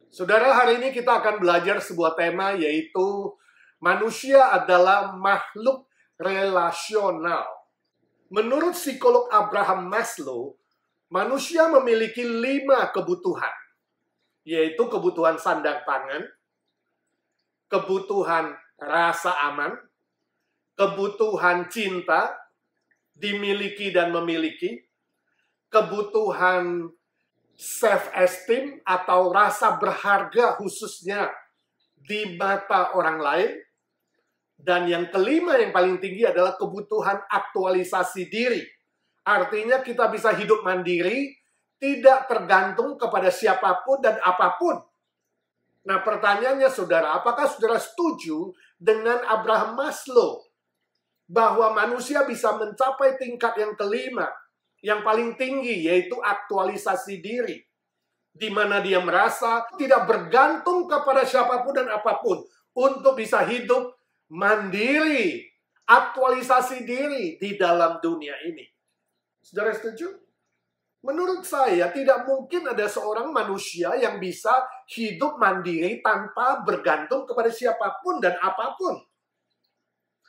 Saudara, hari ini kita akan belajar sebuah tema, yaitu manusia adalah makhluk relasional. Menurut psikolog Abraham Maslow, manusia memiliki 5 kebutuhan, yaitu kebutuhan sandang pangan, kebutuhan rasa aman, kebutuhan cinta, dimiliki dan memiliki, kebutuhan self-esteem atau rasa berharga khususnya di mata orang lain. Dan yang kelima yang paling tinggi adalah kebutuhan aktualisasi diri. Artinya kita bisa hidup mandiri, tidak tergantung kepada siapapun dan apapun. Nah, pertanyaannya saudara, apakah saudara setuju dengan Abraham Maslow bahwa manusia bisa mencapai tingkat yang kelima, yang paling tinggi, yaitu aktualisasi diri, di mana dia merasa tidak bergantung kepada siapapun dan apapun untuk bisa hidup mandiri, aktualisasi diri di dalam dunia ini. Saudara setuju? Menurut saya tidak mungkin ada seorang manusia yang bisa hidup mandiri tanpa bergantung kepada siapapun dan apapun.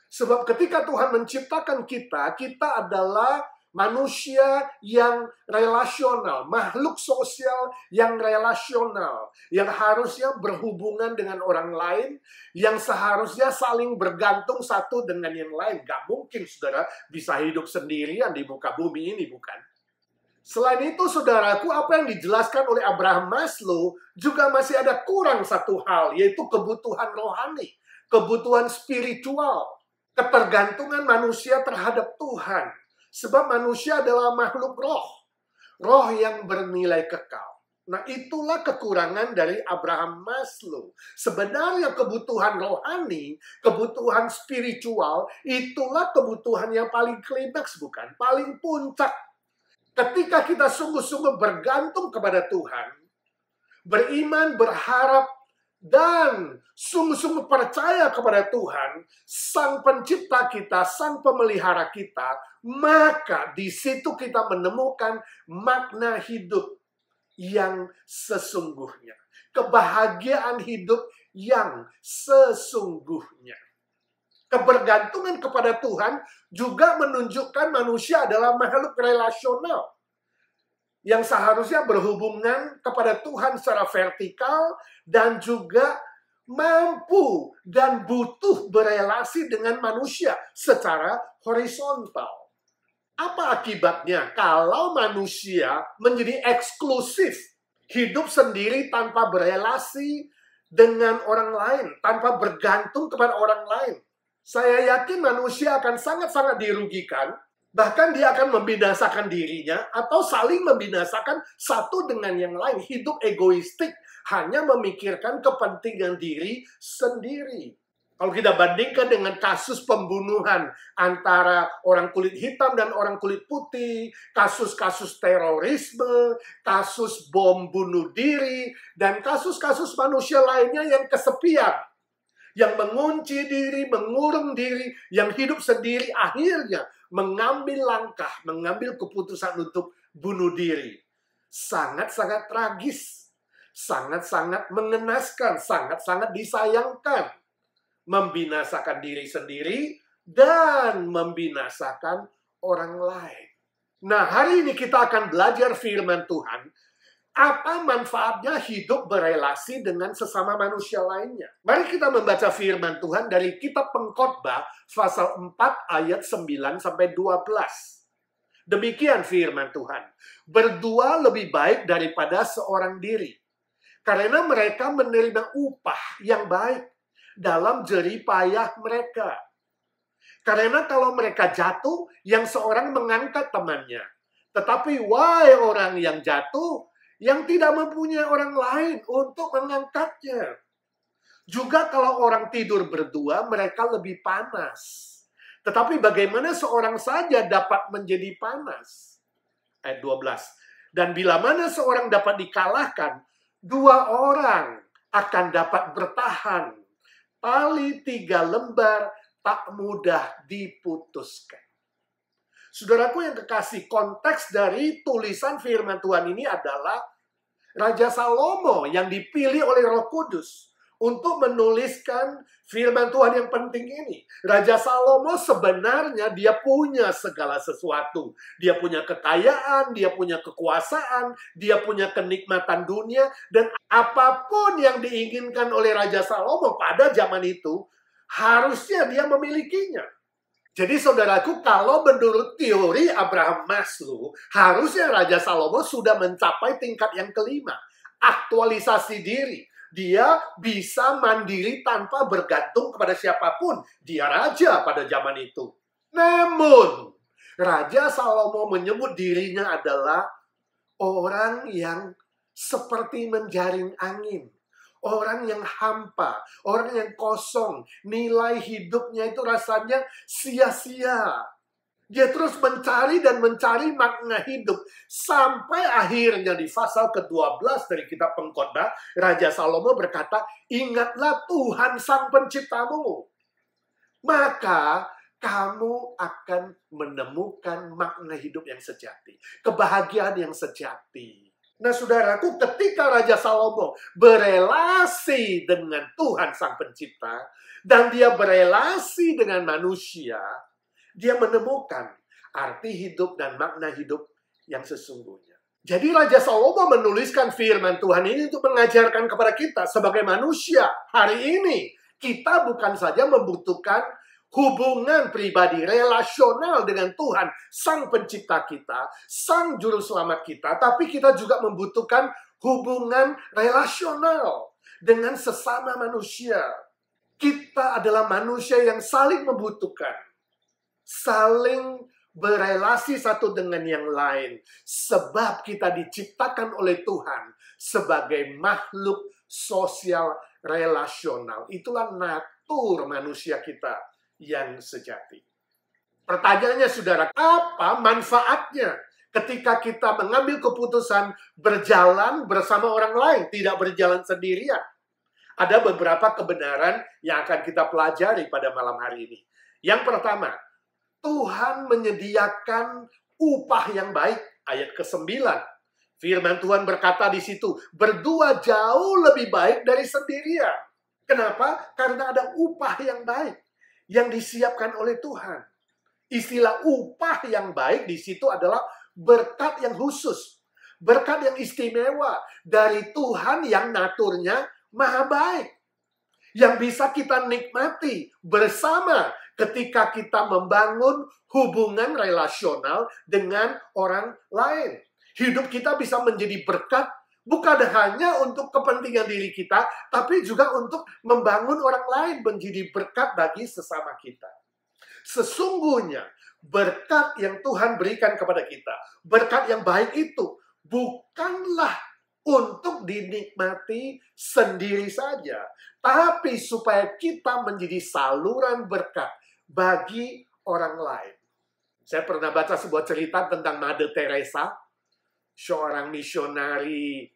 Sebab ketika Tuhan menciptakan kita, kita adalah manusia yang relasional, makhluk sosial yang relasional, yang harusnya berhubungan dengan orang lain, yang seharusnya saling bergantung satu dengan yang lain. Gak mungkin saudara bisa hidup sendirian di muka bumi ini, bukan? Selain itu, saudaraku, apa yang dijelaskan oleh Abraham Maslow juga masih ada kurang satu hal, yaitu kebutuhan rohani, kebutuhan spiritual, ketergantungan manusia terhadap Tuhan. Sebab manusia adalah makhluk roh. Roh yang bernilai kekal. Nah, itulah kekurangan dari Abraham Maslow. Sebenarnya kebutuhan rohani, kebutuhan spiritual, itulah kebutuhan yang paling klimaks, bukan? Paling puncak. Ketika kita sungguh-sungguh bergantung kepada Tuhan, beriman, berharap, dan sungguh-sungguh percaya kepada Tuhan, Sang Pencipta kita, Sang Pemelihara kita, maka di situ kita menemukan makna hidup yang sesungguhnya. Kebahagiaan hidup yang sesungguhnya. Kebergantungan kepada Tuhan juga menunjukkan manusia adalah makhluk relasional yang seharusnya berhubungan kepada Tuhan secara vertikal dan juga mampu dan butuh berelasi dengan manusia secara horizontal. Apa akibatnya kalau manusia menjadi eksklusif, hidup sendiri tanpa berelasi dengan orang lain, tanpa bergantung kepada orang lain? Saya yakin manusia akan sangat-sangat dirugikan. Bahkan dia akan membinasakan dirinya atau saling membinasakan satu dengan yang lain. Hidup egoistik, hanya memikirkan kepentingan diri sendiri. Kalau kita bandingkan dengan kasus pembunuhan antara orang kulit hitam dan orang kulit putih, kasus-kasus terorisme, kasus bom bunuh diri, dan kasus-kasus manusia lainnya yang kesepian, yang mengunci diri, mengurung diri, yang hidup sendiri, akhirnya mengambil langkah, mengambil keputusan untuk bunuh diri. Sangat-sangat tragis, sangat-sangat mengenaskan, sangat-sangat disayangkan. Membinasakan diri sendiri dan membinasakan orang lain. Nah, hari ini kita akan belajar firman Tuhan. Apa manfaatnya hidup berelasi dengan sesama manusia lainnya? Mari kita membaca firman Tuhan dari kitab Pengkhotbah pasal 4 ayat 9 sampai 12. Demikian firman Tuhan. Berdua lebih baik daripada seorang diri, karena mereka menerima upah yang baik dalam jerih payah mereka. Karena kalau mereka jatuh, yang seorang mengangkat temannya. Tetapi wahai orang yang jatuh, yang tidak mempunyai orang lain untuk mengangkatnya. Juga kalau orang tidur berdua, mereka lebih panas. Tetapi bagaimana seorang saja dapat menjadi panas? Ayat 12. Dan bila mana seorang dapat dikalahkan, 2 orang akan dapat bertahan. Tali 3 lembar tak mudah diputuskan. Saudaraku yang kekasih, konteks dari tulisan firman Tuhan ini adalah Raja Salomo yang dipilih oleh Roh Kudus untuk menuliskan firman Tuhan yang penting ini. Raja Salomo sebenarnya dia punya segala sesuatu. Dia punya kekayaan, dia punya kekuasaan, dia punya kenikmatan dunia, dan apapun yang diinginkan oleh Raja Salomo pada zaman itu, harusnya dia memilikinya. Jadi saudaraku, kalau menurut teori Abraham Maslow, harusnya Raja Salomo sudah mencapai tingkat yang kelima. Aktualisasi diri. Dia bisa mandiri tanpa bergantung kepada siapapun. Dia raja pada zaman itu. Namun, Raja Salomo menyebut dirinya adalah orang yang seperti menjaring angin. Orang yang hampa, orang yang kosong. Nilai hidupnya itu rasanya sia-sia. Dia terus mencari dan mencari makna hidup. Sampai akhirnya di pasal ke-12 dari kitab Pengkhotbah, Raja Salomo berkata, ingatlah Tuhan Sang Penciptamu. Maka kamu akan menemukan makna hidup yang sejati. Kebahagiaan yang sejati. Nah saudaraku, ketika Raja Salomo berelasi dengan Tuhan Sang Pencipta, dan dia berelasi dengan manusia, dia menemukan arti hidup dan makna hidup yang sesungguhnya. Jadi Raja Salomo menuliskan firman Tuhan ini untuk mengajarkan kepada kita sebagai manusia hari ini. Kita bukan saja membutuhkan hubungan pribadi, relasional dengan Tuhan, Sang Pencipta kita, Sang Juru Selamat kita, tapi kita juga membutuhkan hubungan relasional dengan sesama manusia. Kita adalah manusia yang saling membutuhkan, saling berelasi satu dengan yang lain. Sebab kita diciptakan oleh Tuhan sebagai makhluk sosial relasional. Itulah natur manusia kita yang sejati. Pertanyaannya saudara, apa manfaatnya ketika kita mengambil keputusan berjalan bersama orang lain, tidak berjalan sendirian? Ada beberapa kebenaran yang akan kita pelajari pada malam hari ini. Yang pertama, Tuhan menyediakan upah yang baik. Ayat ke-9. Firman Tuhan berkata di situ, berdua jauh lebih baik dari sendirian. Kenapa? Karena ada upah yang baik yang disiapkan oleh Tuhan. Istilah upah yang baik di situ adalah berkat yang khusus. Berkat yang istimewa dari Tuhan yang naturnya maha baik. Yang bisa kita nikmati bersama ketika kita membangun hubungan relasional dengan orang lain. Hidup kita bisa menjadi berkat bukan hanya untuk kepentingan diri kita, tapi juga untuk membangun orang lain menjadi berkat bagi sesama kita. Sesungguhnya berkat yang Tuhan berikan kepada kita, berkat yang baik itu bukanlah untuk dinikmati sendiri saja, tapi supaya kita menjadi saluran berkat bagi orang lain. Saya pernah baca sebuah cerita tentang Mother Teresa, seorang misionari,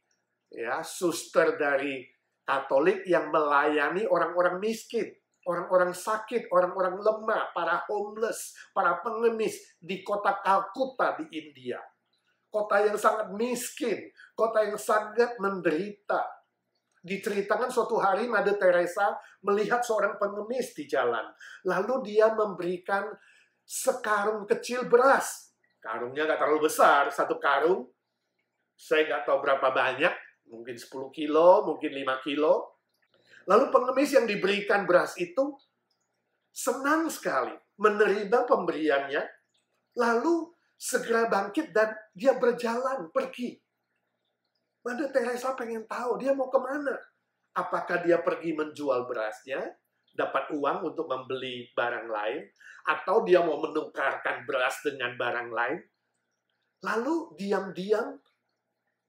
ya, suster dari Katolik yang melayani orang-orang miskin, orang-orang sakit, orang-orang lemah, para homeless, para pengemis di kota Kalkuta di India. Kota yang sangat miskin, kota yang sangat menderita. Diceritakan suatu hari Mother Teresa melihat seorang pengemis di jalan. Lalu dia memberikan sekarung kecil beras. Karungnya nggak terlalu besar, satu karung. Saya nggak tahu berapa banyak, mungkin 10 kilo, mungkin 5 kilo. Lalu pengemis yang diberikan beras itu senang sekali menerima pemberiannya. Lalu segera bangkit dan dia berjalan pergi. Mother Teresa pengen tahu dia mau kemana. Apakah dia pergi menjual berasnya, dapat uang untuk membeli barang lain, atau dia mau menukarkan beras dengan barang lain. Lalu diam-diam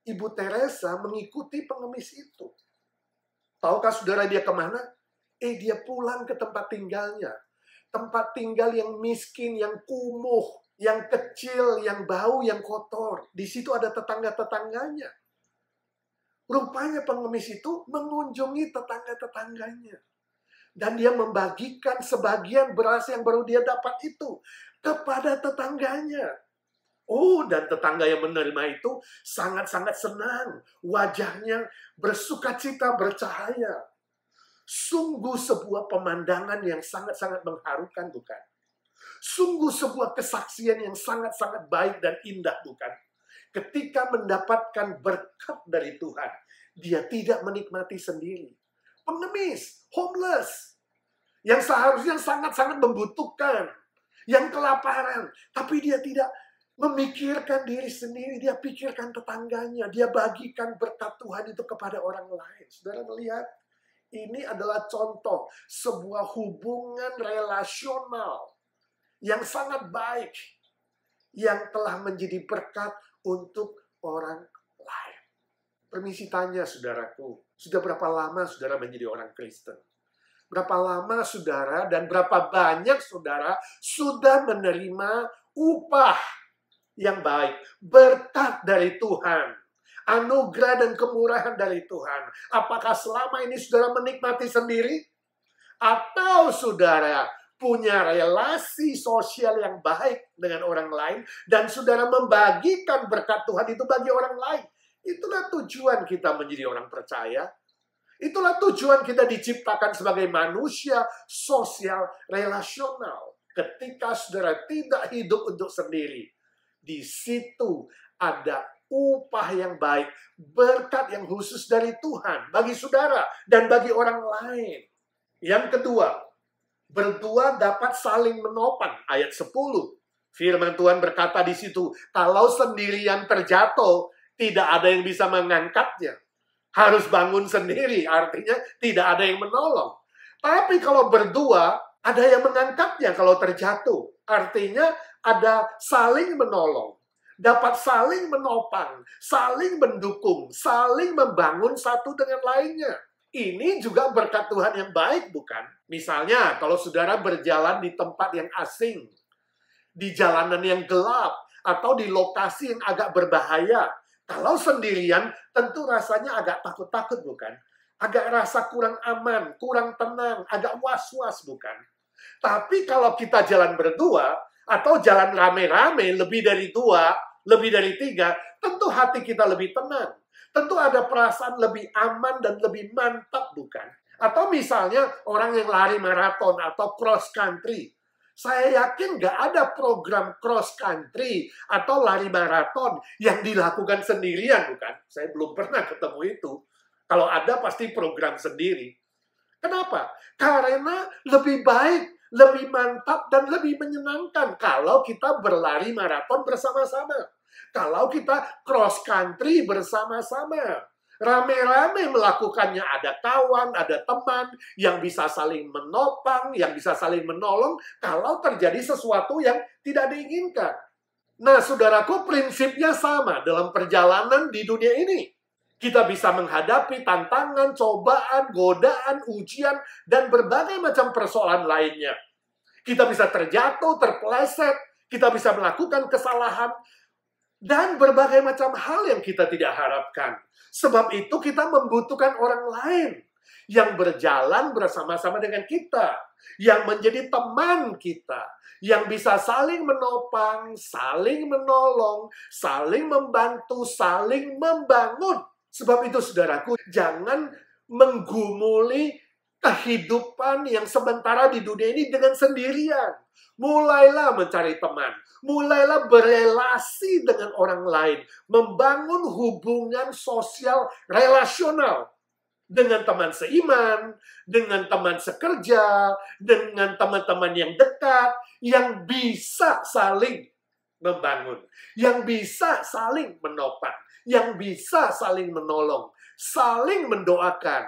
Ibu Teresa mengikuti pengemis itu. Tahukah saudara dia kemana? Dia pulang ke tempat tinggalnya. Tempat tinggal yang miskin, yang kumuh, yang kecil, yang bau, yang kotor. Di situ ada tetangga-tetangganya. Rupanya pengemis itu mengunjungi tetangga-tetangganya. Dan dia membagikan sebagian beras yang baru dia dapat itu kepada tetangganya. Oh, dan tetangga yang menerima itu sangat-sangat senang. Wajahnya bersukacita, bercahaya. Sungguh sebuah pemandangan yang sangat-sangat mengharukan, bukan? Sungguh sebuah kesaksian yang sangat-sangat baik dan indah, bukan? Ketika mendapatkan berkat dari Tuhan, dia tidak menikmati sendiri. Pengemis, homeless, yang seharusnya sangat-sangat membutuhkan, yang kelaparan, tapi dia tidak memikirkan diri sendiri, dia pikirkan tetangganya, dia bagikan berkat Tuhan itu kepada orang lain. Saudara melihat, ini adalah contoh sebuah hubungan relasional yang sangat baik, yang telah menjadi berkat untuk orang lain. Permisi tanya, saudaraku, sudah berapa lama saudara menjadi orang Kristen? Berapa lama saudara dan berapa banyak saudara sudah menerima upah yang baik, berkat dari Tuhan, anugerah dan kemurahan dari Tuhan? Apakah selama ini saudara menikmati sendiri? Atau saudara punya relasi sosial yang baik dengan orang lain dan saudara membagikan berkat Tuhan itu bagi orang lain? Itulah tujuan kita menjadi orang percaya. Itulah tujuan kita diciptakan sebagai manusia sosial relasional. Ketika saudara tidak hidup untuk sendiri, di situ ada upah yang baik, berkat yang khusus dari Tuhan bagi saudara dan bagi orang lain. Yang kedua, berdua dapat saling menopang. Ayat 10. Firman Tuhan berkata di situ, kalau sendirian terjatuh, tidak ada yang bisa mengangkatnya. Harus bangun sendiri, artinya tidak ada yang menolong. Tapi kalau berdua, ada yang mengangkatnya kalau terjatuh. Artinya ada saling menolong. Dapat saling menopang, saling mendukung, saling membangun satu dengan lainnya. Ini juga berkat Tuhan yang baik, bukan? Misalnya, kalau saudara berjalan di tempat yang asing, di jalanan yang gelap, atau di lokasi yang agak berbahaya. Kalau sendirian, tentu rasanya agak takut-takut, bukan? Agak rasa kurang aman, kurang tenang, agak was-was, bukan? Tapi kalau kita jalan berdua, atau jalan rame-rame, lebih dari 2, lebih dari 3, tentu hati kita lebih tenang. Tentu ada perasaan lebih aman dan lebih mantap, bukan? Atau misalnya orang yang lari maraton atau cross country. Saya yakin nggak ada program cross country atau lari maraton yang dilakukan sendirian, bukan? Saya belum pernah ketemu itu. Kalau ada pasti program sendiri. Kenapa? Karena lebih baik, lebih mantap, dan lebih menyenangkan kalau kita berlari maraton bersama-sama. Kalau kita cross country bersama-sama. Rame-rame melakukannya, ada kawan, ada teman yang bisa saling menopang, yang bisa saling menolong kalau terjadi sesuatu yang tidak diinginkan. Nah, saudaraku, prinsipnya sama dalam perjalanan di dunia ini. Kita bisa menghadapi tantangan, cobaan, godaan, ujian, dan berbagai macam persoalan lainnya. Kita bisa terjatuh, terpeleset, kita bisa melakukan kesalahan, dan berbagai macam hal yang kita tidak harapkan. Sebab itu kita membutuhkan orang lain yang berjalan bersama-sama dengan kita, yang menjadi teman kita, yang bisa saling menopang, saling menolong, saling membantu, saling membangun. Sebab itu, saudaraku, jangan menggumuli kehidupan yang sementara di dunia ini dengan sendirian. Mulailah mencari teman. Mulailah berelasi dengan orang lain. Membangun hubungan sosial relasional. Dengan teman seiman, dengan teman sekerja, dengan teman-teman yang dekat, yang bisa saling membangun. Yang bisa saling menopang. Yang bisa saling menolong. Saling mendoakan.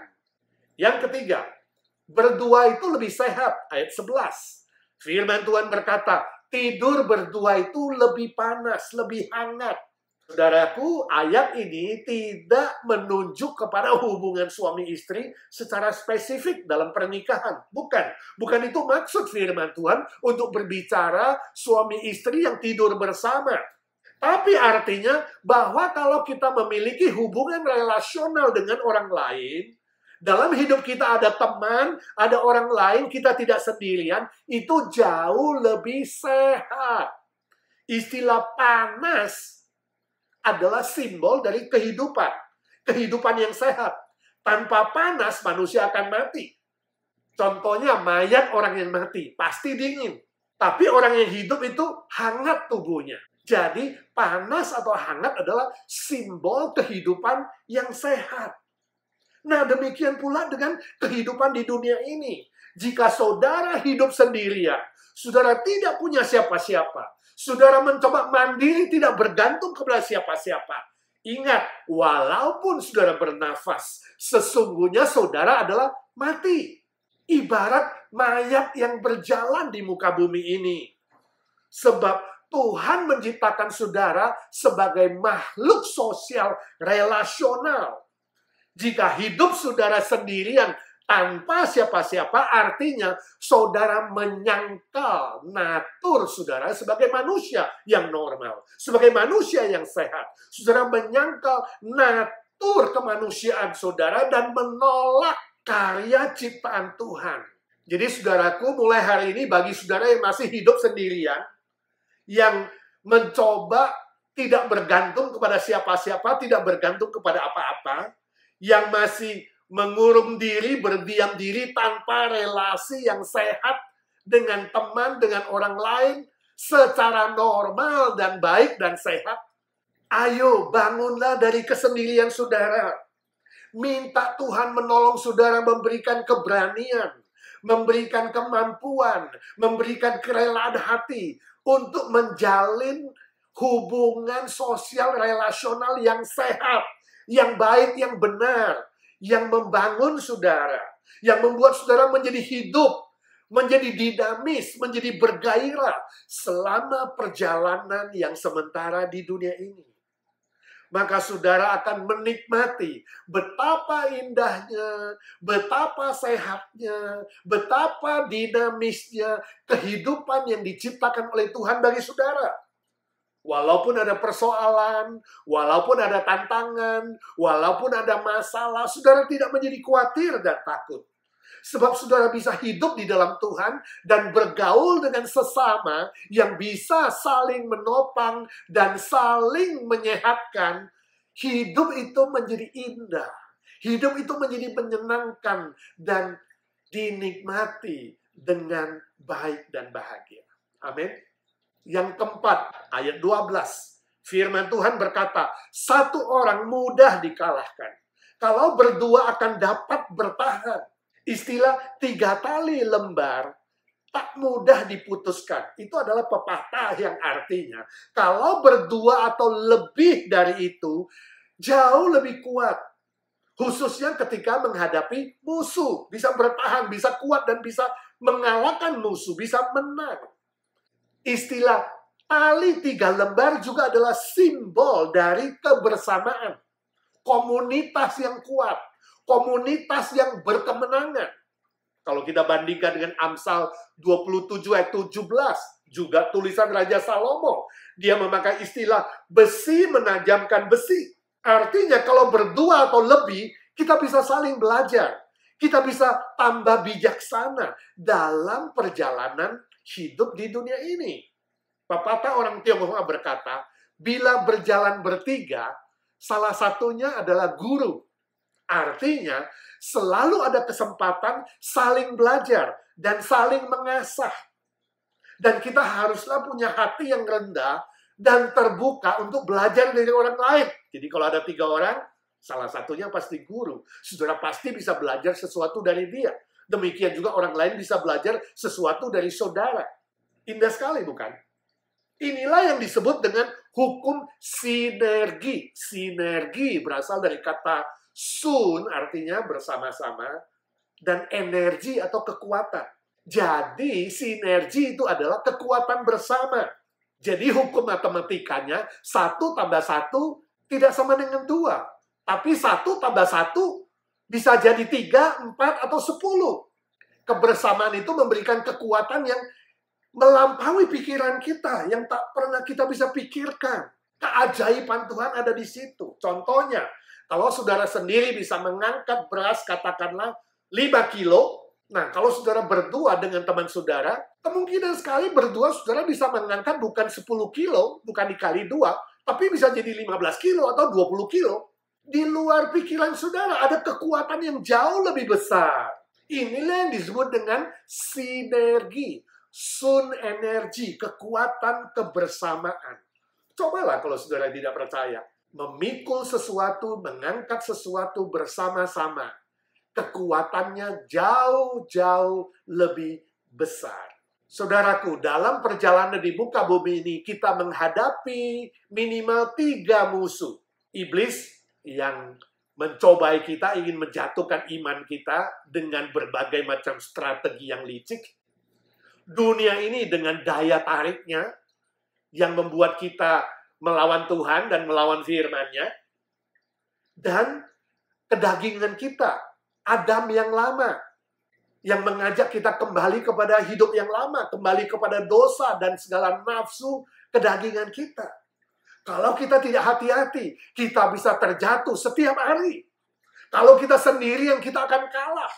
Yang ketiga, berdua itu lebih sehat. Ayat 11. Firman Tuhan berkata, tidur berdua itu lebih panas, lebih hangat. Saudaraku, ayat ini tidak menunjuk kepada hubungan suami istri secara spesifik dalam pernikahan. Bukan itu maksud firman Tuhan untuk berbicara suami istri yang tidur bersama. Tapi artinya bahwa kalau kita memiliki hubungan relasional dengan orang lain, dalam hidup kita ada teman, ada orang lain, kita tidak sendirian, itu jauh lebih sehat. Istilah panas adalah simbol dari kehidupan. Kehidupan yang sehat. Tanpa panas, manusia akan mati. Contohnya, mayat orang yang mati. Pasti dingin. Tapi orang yang hidup itu hangat tubuhnya. Jadi, panas atau hangat adalah simbol kehidupan yang sehat. Nah, demikian pula dengan kehidupan di dunia ini. Jika saudara hidup sendirian, saudara tidak punya siapa-siapa, saudara mencoba mandiri, tidak bergantung kepada siapa-siapa. Ingat, walaupun saudara bernafas, sesungguhnya saudara adalah mati. Ibarat mayat yang berjalan di muka bumi ini. Sebab Tuhan menciptakan saudara sebagai makhluk sosial relasional. Jika hidup saudara sendirian tanpa siapa-siapa, artinya saudara menyangkal natur saudara sebagai manusia yang normal, sebagai manusia yang sehat. Saudara menyangkal natur kemanusiaan saudara dan menolak karya ciptaan Tuhan. Jadi saudaraku, mulai hari ini bagi saudara yang masih hidup sendirian, yang mencoba tidak bergantung kepada siapa-siapa, tidak bergantung kepada apa-apa, yang masih mengurung diri, berdiam diri tanpa relasi yang sehat dengan teman, dengan orang lain, secara normal dan baik dan sehat. Ayo, bangunlah dari kesendirian saudara. Minta Tuhan menolong saudara, memberikan keberanian, memberikan kemampuan, memberikan kerelaan hati untuk menjalin hubungan sosial relasional yang sehat, yang baik, yang benar, yang membangun saudara, yang membuat saudara menjadi hidup, menjadi dinamis, menjadi bergairah selama perjalanan yang sementara di dunia ini. Maka saudara akan menikmati betapa indahnya, betapa sehatnya, betapa dinamisnya kehidupan yang diciptakan oleh Tuhan bagi saudara. Walaupun ada persoalan, walaupun ada tantangan, walaupun ada masalah, saudara tidak menjadi khawatir dan takut. Sebab saudara bisa hidup di dalam Tuhan dan bergaul dengan sesama yang bisa saling menopang dan saling menyehatkan. Hidup itu menjadi indah. Hidup itu menjadi menyenangkan dan dinikmati dengan baik dan bahagia. Amin. Yang keempat, ayat 12. Firman Tuhan berkata, satu orang mudah dikalahkan. Kalau berdua akan dapat bertahan. Istilah 3 tali lembar tak mudah diputuskan. Itu adalah pepatah yang artinya kalau berdua atau lebih dari itu jauh lebih kuat. Khususnya ketika menghadapi musuh. Bisa bertahan, bisa kuat dan bisa mengalahkan musuh, bisa menang. Istilah tali 3 lembar juga adalah simbol dari kebersamaan. Komunitas yang kuat. Komunitas yang berkemenangan. Kalau kita bandingkan dengan Amsal 27 ayat 17, juga tulisan Raja Salomo, dia memakai istilah besi menajamkan besi. Artinya kalau berdua atau lebih, kita bisa saling belajar. Kita bisa tambah bijaksana dalam perjalanan hidup di dunia ini. Pepatah orang Tionghoa berkata, bila berjalan bertiga, salah satunya adalah guru. Artinya, selalu ada kesempatan saling belajar dan saling mengasah. Dan kita haruslah punya hati yang rendah dan terbuka untuk belajar dari orang lain. Jadi kalau ada 3 orang, salah satunya pasti guru. Saudara pasti bisa belajar sesuatu dari dia. Demikian juga orang lain bisa belajar sesuatu dari saudara. Indah sekali, bukan? Inilah yang disebut dengan hukum sinergi. Sinergi berasal dari kata sun, artinya bersama-sama, dan energi atau kekuatan. Jadi, sinergi itu adalah kekuatan bersama. Jadi, hukum matematikanya 1 tambah 1 tidak sama dengan 2. Tapi 1 tambah 1 bisa jadi 3, 4, atau 10. Kebersamaan itu memberikan kekuatan yang melampaui pikiran kita, yang tak pernah kita bisa pikirkan. Keajaiban Tuhan ada di situ. Contohnya, kalau saudara sendiri bisa mengangkat beras katakanlah 5 kilo, Nah, kalau saudara berdua dengan teman saudara, kemungkinan sekali berdua saudara bisa mengangkat bukan 10 kilo, bukan dikali 2, tapi bisa jadi 15 kilo atau 20 kilo. Di luar pikiran saudara ada kekuatan yang jauh lebih besar. Inilah yang disebut dengan sinergi, sun energi, kekuatan kebersamaan. Cobalah kalau saudara tidak percaya. Memikul sesuatu, mengangkat sesuatu bersama-sama. Kekuatannya jauh-jauh lebih besar. Saudaraku, dalam perjalanan di muka bumi ini, kita menghadapi minimal 3 musuh. Iblis yang mencobai kita, ingin menjatuhkan iman kita dengan berbagai macam strategi yang licik. Dunia ini dengan daya tariknya, yang membuat kita melawan Tuhan dan melawan firman-Nya. Dan kedagingan kita, Adam yang lama, yang mengajak kita kembali kepada hidup yang lama, kembali kepada dosa dan segala nafsu kedagingan kita. Kalau kita tidak hati-hati, kita bisa terjatuh setiap hari. Kalau kita sendirian, kita akan kalah.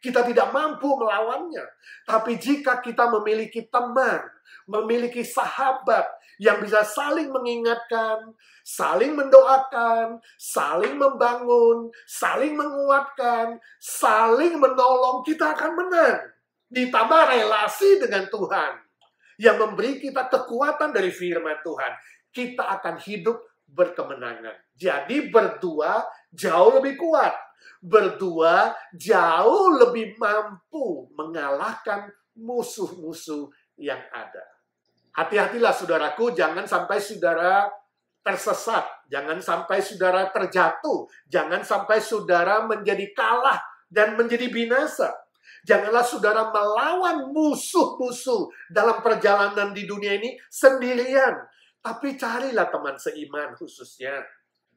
Kita tidak mampu melawannya. Tapi jika kita memiliki teman, memiliki sahabat yang bisa saling mengingatkan, saling mendoakan, saling membangun, saling menguatkan, saling menolong, kita akan menang. Ditambah relasi dengan Tuhan yang memberi kita kekuatan dari firman Tuhan, kita akan hidup berkemenangan. Jadi berdua jauh lebih kuat. Berdua jauh lebih mampu mengalahkan musuh-musuh yang ada. Hati-hatilah saudaraku, jangan sampai saudara tersesat, jangan sampai saudara terjatuh, jangan sampai saudara menjadi kalah dan menjadi binasa. Janganlah saudara melawan musuh-musuh dalam perjalanan di dunia ini sendirian, tapi carilah teman seiman khususnya.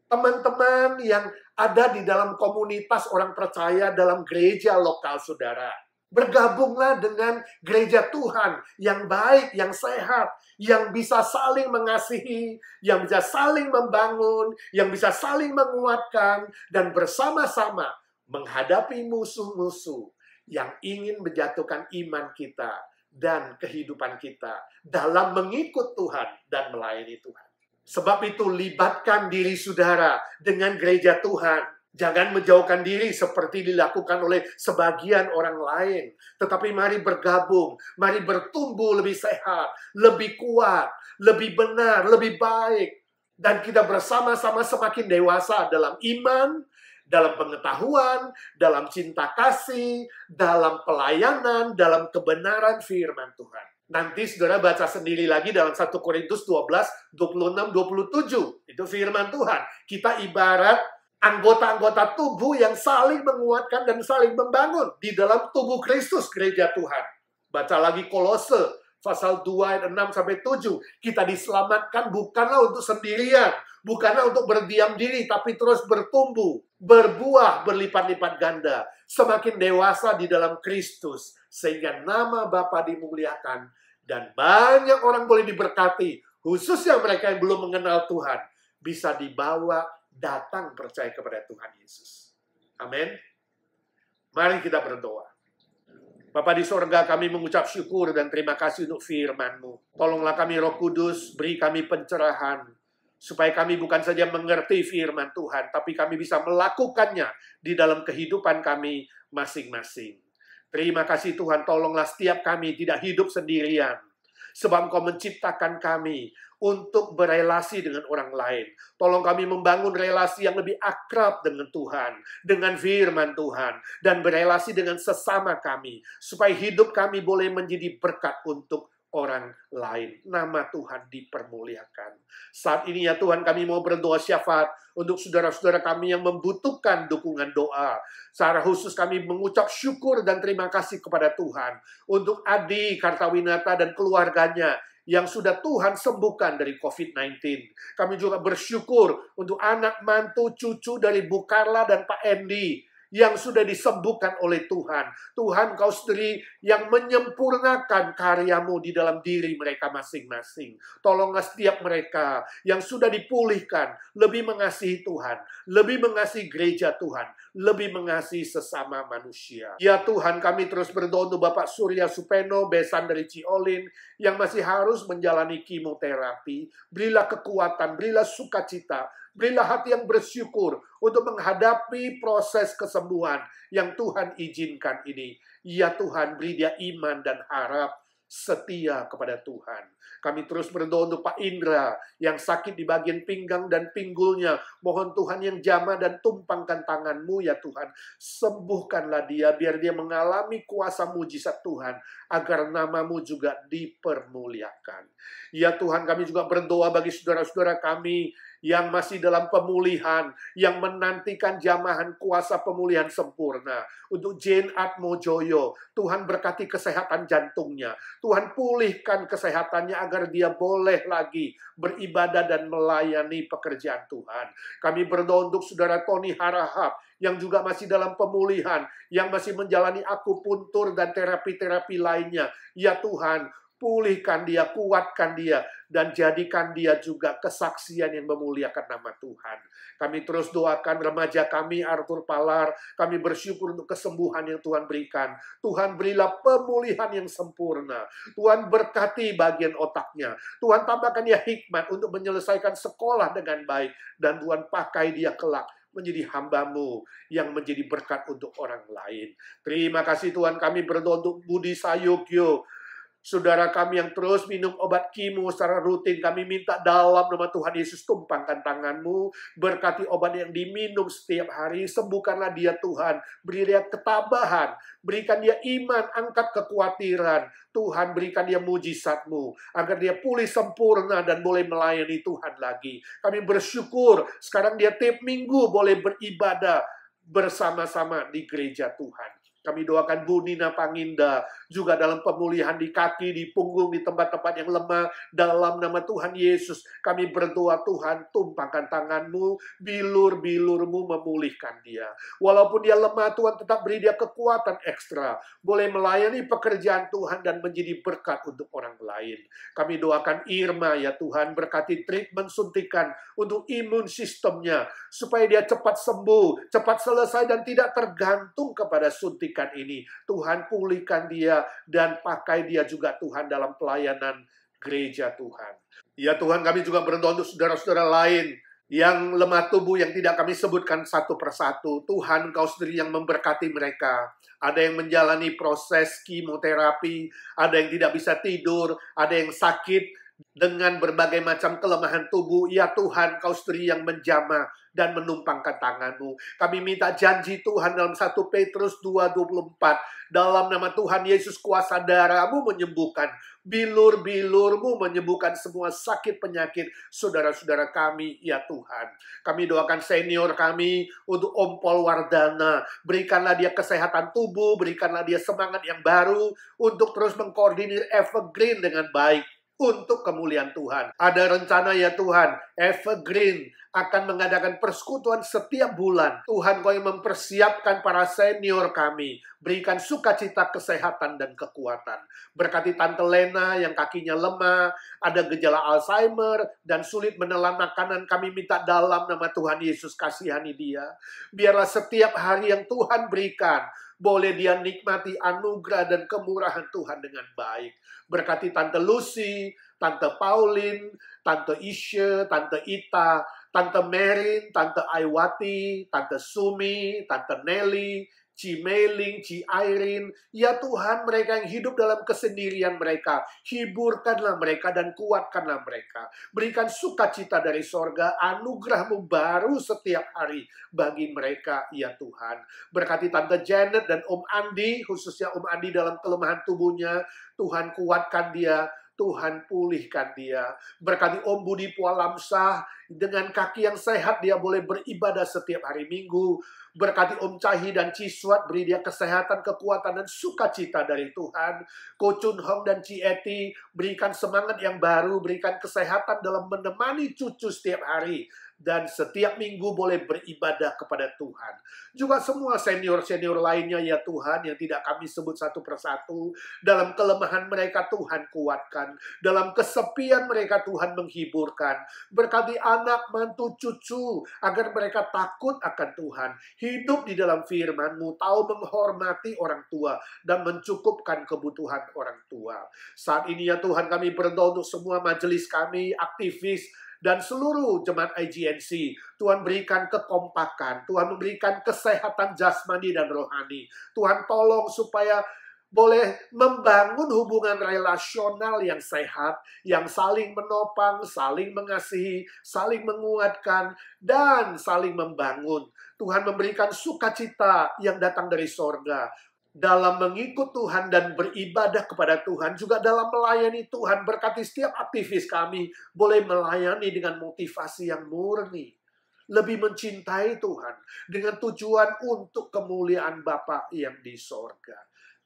Teman-teman yang ada di dalam komunitas orang percaya dalam gereja lokal saudara. Bergabunglah dengan gereja Tuhan yang baik, yang sehat, yang bisa saling mengasihi, yang bisa saling membangun, yang bisa saling menguatkan, dan bersama-sama menghadapi musuh-musuh yang ingin menjatuhkan iman kita dan kehidupan kita dalam mengikut Tuhan dan melayani Tuhan. Sebab itu libatkan diri saudara dengan gereja Tuhan. Jangan menjauhkan diri seperti dilakukan oleh sebagian orang lain. Tetapi mari bergabung, mari bertumbuh lebih sehat, lebih kuat, lebih benar, lebih baik. Dan kita bersama-sama semakin dewasa dalam iman, dalam pengetahuan, dalam cinta kasih, dalam pelayanan, dalam kebenaran firman Tuhan. Nanti saudara baca sendiri lagi dalam 1 Korintus 12, 26, 27. Itu firman Tuhan. Kita ibarat anggota-anggota tubuh yang saling menguatkan dan saling membangun di dalam tubuh Kristus, gereja Tuhan. Baca lagi Kolose, pasal 2 ayat 6 sampai 7. Kita diselamatkan bukanlah untuk sendirian, bukanlah untuk berdiam diri, tapi terus bertumbuh, berbuah, berlipat-lipat ganda, semakin dewasa di dalam Kristus, sehingga nama Bapa dimuliakan, dan banyak orang boleh diberkati, khususnya mereka yang belum mengenal Tuhan, bisa dibawa datang percaya kepada Tuhan Yesus. Amin. Mari kita berdoa. Bapa di sorga, kami mengucap syukur dan terima kasih untuk firman-Mu. Tolonglah kami Roh Kudus, beri kami pencerahan, supaya kami bukan saja mengerti firman Tuhan, tapi kami bisa melakukannya di dalam kehidupan kami masing-masing. Terima kasih Tuhan, tolonglah setiap kami tidak hidup sendirian. Sebab Engkau menciptakan kami untuk berelasi dengan orang lain. Tolong kami membangun relasi yang lebih akrab dengan Tuhan, dengan firman Tuhan, dan berelasi dengan sesama kami, supaya hidup kami boleh menjadi berkat untuk orang lain. Nama Tuhan dipermuliakan. Saat ini ya Tuhan, kami mau berdoa syafaat untuk saudara-saudara kami yang membutuhkan dukungan doa. Secara khusus kami mengucap syukur dan terima kasih kepada Tuhan untuk Adi Kartawinata dan keluarganya yang sudah Tuhan sembuhkan dari COVID-19. Kami juga bersyukur untuk anak, mantu, cucu dari Bu Karla dan Pak Endi yang sudah disembuhkan oleh Tuhan. Tuhan, Kau sendiri yang menyempurnakan karya-Mu di dalam diri mereka masing-masing. Tolonglah setiap mereka yang sudah dipulihkan, lebih mengasihi Tuhan, lebih mengasihi gereja Tuhan, lebih mengasihi sesama manusia. Ya Tuhan, kami terus berdoa untuk Bapak Surya Supeno, besan dari Ciolin, yang masih harus menjalani kemoterapi. Berilah kekuatan, berilah sukacita, berilah hati yang bersyukur untuk menghadapi proses kesembuhan yang Tuhan izinkan ini. Ya Tuhan, beri dia iman dan harap setia kepada Tuhan. Kami terus berdoa untuk Pak Indra yang sakit di bagian pinggang dan pinggulnya. Mohon Tuhan yang jamah dan tumpangkan tangan-Mu ya Tuhan. Sembuhkanlah dia biar dia mengalami kuasa mujizat Tuhan agar nama-Mu juga dipermuliakan. Ya Tuhan, kami juga berdoa bagi saudara-saudara kami yang masih dalam pemulihan, yang menantikan jamahan kuasa pemulihan sempurna. Untuk Jane Atmojoyo, Tuhan berkati kesehatan jantungnya. Tuhan pulihkan kesehatannya agar dia boleh lagi beribadah dan melayani pekerjaan Tuhan. Kami berdoa untuk saudara Tony Harahap, yang juga masih dalam pemulihan, yang masih menjalani akupuntur dan terapi-terapi lainnya. Ya Tuhan, pulihkan dia, kuatkan dia, dan jadikan dia juga kesaksian yang memuliakan nama Tuhan. Kami terus doakan remaja kami, Arthur Palar. Kami bersyukur untuk kesembuhan yang Tuhan berikan. Tuhan berilah pemulihan yang sempurna. Tuhan berkati bagian otaknya. Tuhan tambahkan dia hikmat untuk menyelesaikan sekolah dengan baik. Dan Tuhan pakai dia kelak menjadi hamba-Mu yang menjadi berkat untuk orang lain. Terima kasih Tuhan, kami berdoa untuk Budi Sayogyo, saudara kami yang terus minum obat kemo secara rutin. Kami minta dalam nama Tuhan Yesus, tumpangkan tangan-Mu, berkati obat yang diminum setiap hari, sembuhkanlah dia Tuhan, beri dia ketabahan, berikan dia iman, angkat kekhawatiran. Tuhan, berikan dia mujizat-Mu, agar dia pulih sempurna dan boleh melayani Tuhan lagi. Kami bersyukur, sekarang dia tiap minggu boleh beribadah bersama-sama di gereja Tuhan. Kami doakan Bu Nina Panginda juga dalam pemulihan di kaki, di punggung, di tempat-tempat yang lemah. Dalam nama Tuhan Yesus, kami berdoa Tuhan, tumpangkan tangan-Mu, bilur-bilur-Mu memulihkan dia. Walaupun dia lemah, Tuhan tetap beri dia kekuatan ekstra. Boleh melayani pekerjaan Tuhan dan menjadi berkat untuk orang lain. Kami doakan Irma ya Tuhan, berkati treatment suntikan untuk imun sistemnya. Supaya dia cepat sembuh, cepat selesai dan tidak tergantung kepada suntikan ini. Tuhan pulihkan dia dan pakai dia juga Tuhan dalam pelayanan gereja Tuhan. Ya Tuhan, kami juga berdoa untuk saudara-saudara lain yang lemah tubuh yang tidak kami sebutkan satu persatu. Tuhan, Engkau sendiri yang memberkati mereka. Ada yang menjalani proses kemoterapi, ada yang tidak bisa tidur, ada yang sakit dengan berbagai macam kelemahan tubuh. Ya Tuhan, Kau sendiri yang menjamah dan menumpangkan tangan-Mu. Kami minta janji Tuhan dalam 1 Petrus 2:24. Dalam nama Tuhan Yesus, kuasa darah-Mu menyembuhkan. Bilur-bilur-Mu menyembuhkan semua sakit penyakit saudara-saudara kami, ya Tuhan. Kami doakan senior kami untuk Om Pol Wardana. Berikanlah dia kesehatan tubuh, berikanlah dia semangat yang baru untuk terus mengkoordinir Evergreen dengan baik untuk kemuliaan Tuhan. Ada rencana ya Tuhan, Evergreen akan mengadakan persekutuan setiap bulan. Tuhan, Kau yang mempersiapkan para senior kami. Berikan sukacita, kesehatan, dan kekuatan. Berkati Tante Lena yang kakinya lemah, ada gejala Alzheimer, dan sulit menelan makanan. Kami minta dalam nama Tuhan Yesus, kasihani dia. Biarlah setiap hari yang Tuhan berikan, boleh dia nikmati anugerah dan kemurahan Tuhan dengan baik. Berkati Tante Lucy, Tante Pauline, Tante Isha, Tante Ita, Tante Merin, Tante Aiwati, Tante Sumi, Tante Nelly, Ci Meling, Ci Irene. Ya Tuhan, mereka yang hidup dalam kesendirian mereka, hiburkanlah mereka dan kuatkanlah mereka. Berikan sukacita dari sorga, anugerah-Mu baru setiap hari bagi mereka, ya Tuhan. Berkati Tante Janet dan Om Andi, khususnya Om Andi dalam kelemahan tubuhnya. Tuhan, kuatkan dia. Tuhan, pulihkan dia. Berkati Om Budi Pualamsah, dengan kaki yang sehat dia boleh beribadah setiap hari Minggu. Berkati Om Cahi dan Ciswat, beri dia kesehatan, kekuatan, dan sukacita dari Tuhan. Ko Chun Hong dan Ci Eti, berikan semangat yang baru, berikan kesehatan dalam menemani cucu setiap hari. dan setiap minggu boleh beribadah kepada Tuhan. Juga semua senior-senior lainnya ya Tuhan, yang tidak kami sebut satu persatu. Dalam kelemahan mereka Tuhan kuatkan. Dalam kesepian mereka Tuhan menghiburkan. Berkati anak, mantu, cucu, agar mereka takut akan Tuhan. Hidup di dalam firman-Mu, tahu menghormati orang tua, dan mencukupkan kebutuhan orang tua. Saat ini ya Tuhan, kami berdoa untuk semua majelis kami, aktivis, dan seluruh jemaat IGNC. Tuhan berikan kekompakan, Tuhan memberikan kesehatan jasmani dan rohani. Tuhan tolong supaya boleh membangun hubungan relasional yang sehat, yang saling menopang, saling mengasihi, saling menguatkan, dan saling membangun. Tuhan memberikan sukacita yang datang dari sorga. Dalam mengikut Tuhan dan beribadah kepada Tuhan, juga dalam melayani Tuhan, berkati setiap aktivis kami boleh melayani dengan motivasi yang murni, lebih mencintai Tuhan, dengan tujuan untuk kemuliaan Bapa yang di sorga.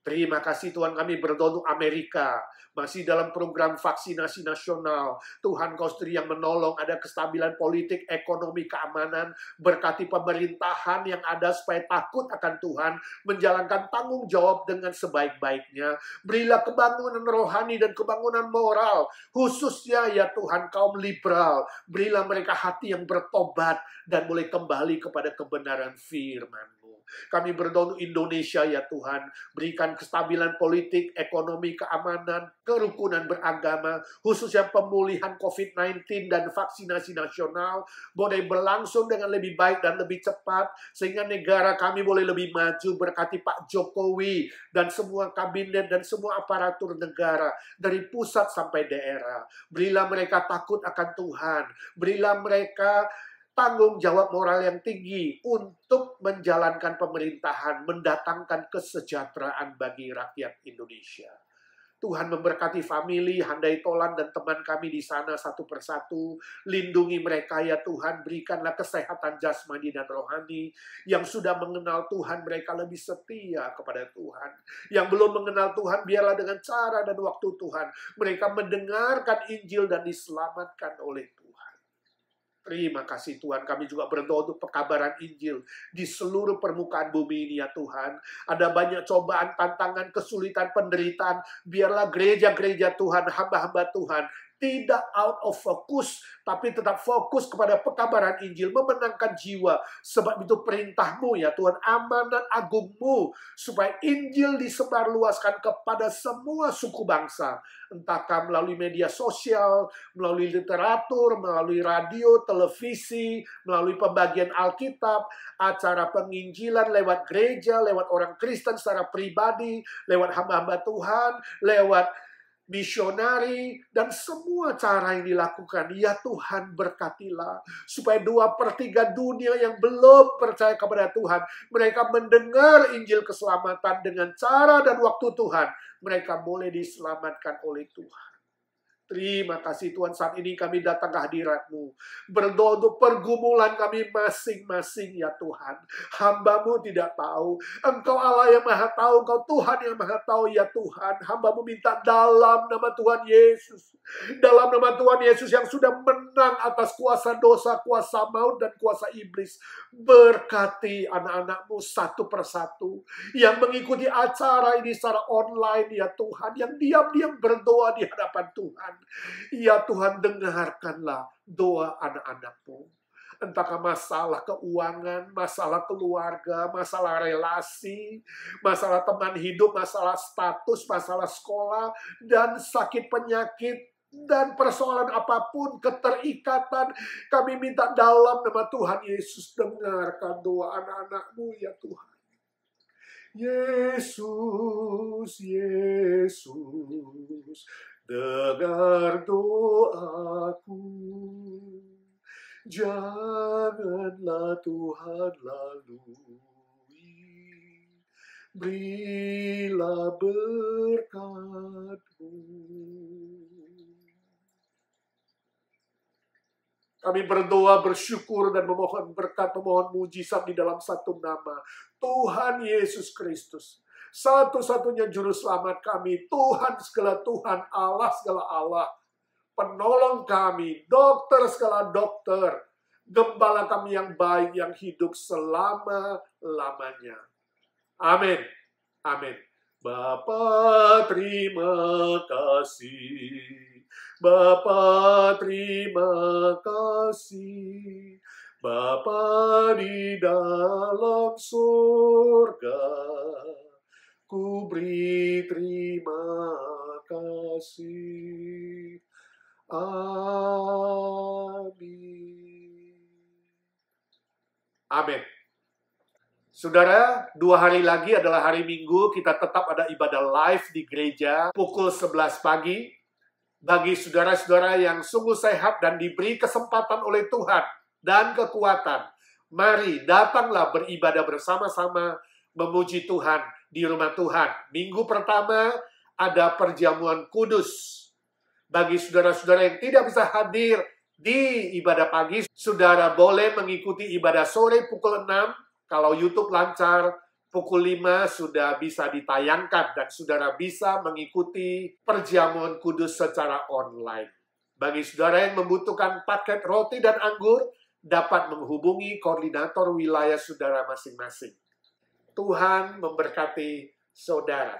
Terima kasih Tuhan, kami berdoa untuk Amerika, masih dalam program vaksinasi nasional. Tuhan Kau sendiri yang menolong, ada kestabilan politik, ekonomi, keamanan. Berkati pemerintahan yang ada supaya takut akan Tuhan, menjalankan tanggung jawab dengan sebaik-baiknya. Berilah kebangunan rohani dan kebangunan moral, khususnya ya Tuhan kaum liberal. Berilah mereka hati yang bertobat dan boleh kembali kepada kebenaran firman-Mu. Kami berdoa untuk Indonesia ya Tuhan, berikan kestabilan politik, ekonomi, keamanan, kerukunan beragama, khususnya pemulihan COVID-19 dan vaksinasi nasional, boleh berlangsung dengan lebih baik dan lebih cepat, sehingga negara kami boleh lebih maju. Berkati Pak Jokowi dan semua kabinet dan semua aparatur negara, dari pusat sampai daerah. Berilah mereka takut akan Tuhan, berilah mereka tanggung jawab moral yang tinggi untuk menjalankan pemerintahan, mendatangkan kesejahteraan bagi rakyat Indonesia. Tuhan memberkati famili Handai Tolan dan teman kami di sana satu persatu. Lindungi mereka ya Tuhan, berikanlah kesehatan jasmani dan rohani. Yang sudah mengenal Tuhan, mereka lebih setia kepada Tuhan. Yang belum mengenal Tuhan, biarlah dengan cara dan waktu Tuhan, mereka mendengarkan Injil dan diselamatkan oleh Tuhan. Terima kasih Tuhan, kami juga berdoa untuk pekabaran Injil di seluruh permukaan bumi ini ya Tuhan. Ada banyak cobaan, tantangan, kesulitan, penderitaan. Biarlah gereja-gereja Tuhan, hamba-hamba Tuhan, tidak out of focus, tapi tetap fokus kepada pekabaran Injil, memenangkan jiwa. Sebab itu perintah-Mu ya Tuhan, amanat agung-Mu, supaya Injil disebarluaskan kepada semua suku bangsa. Entahkah melalui media sosial, melalui literatur, melalui radio, televisi, melalui pembagian Alkitab, acara penginjilan lewat gereja, lewat orang Kristen secara pribadi, lewat hamba-hamba Tuhan, lewat misionari, dan semua cara yang dilakukan. Ya Tuhan, berkatilah supaya 2/3 dunia yang belum percaya kepada Tuhan, mereka mendengar Injil keselamatan dengan cara dan waktu Tuhan. Mereka boleh diselamatkan oleh Tuhan. Terima kasih Tuhan, saat ini kami datang ke hadirat-Mu. Berdoa untuk pergumulan kami masing-masing ya Tuhan. Hamba-Mu tidak tahu. Engkau Allah yang maha tahu. Engkau Tuhan yang maha tahu ya Tuhan. Hamba-Mu minta dalam nama Tuhan Yesus. Dalam nama Tuhan Yesus yang sudah menang atas kuasa dosa, kuasa maut, dan kuasa iblis. Berkati anak-anak-Mu satu persatu. Yang mengikuti acara ini secara online ya Tuhan. Yang diam-diam berdoa di hadapan Tuhan. Ya Tuhan, dengarkanlah doa anak-anak-Mu. Entahkah masalah keuangan, masalah keluarga, masalah relasi, masalah teman hidup, masalah status, masalah sekolah, dan sakit penyakit, dan persoalan apapun, keterikatan, kami minta dalam nama Tuhan Yesus, dengarkan doa anak-anak-Mu ya Tuhan. Yesus, Yesus, dengar doaku, janganlah Tuhan lalui, berilah berkat-Mu. Kami berdoa, bersyukur, dan memohon berkat, memohon mujizat di dalam satu nama, Tuhan Yesus Kristus. Satu-satunya juru selamat kami, Tuhan segala Tuhan, Allah segala Allah, penolong kami, dokter segala dokter, Gembala kami yang baik, yang hidup selama-lamanya. Amin. Amin. Bapa terima kasih. Bapa terima kasih. Bapa di dalam surga, ku beri terima kasih. Amin. Amin. Saudara, 2 hari lagi adalah hari Minggu, kita tetap ada ibadah live di gereja pukul 11 pagi. Bagi saudara-saudara yang sungguh sehat dan diberi kesempatan oleh Tuhan dan kekuatan, mari datanglah beribadah bersama-sama, memuji Tuhan di rumah Tuhan. Minggu pertama ada perjamuan kudus. Bagi saudara-saudara yang tidak bisa hadir di ibadah pagi, saudara boleh mengikuti ibadah sore pukul 6. Kalau YouTube lancar, pukul 5 sudah bisa ditayangkan dan saudara bisa mengikuti perjamuan kudus secara online. Bagi saudara yang membutuhkan paket roti dan anggur, dapat menghubungi koordinator wilayah saudara masing-masing. Tuhan memberkati saudara.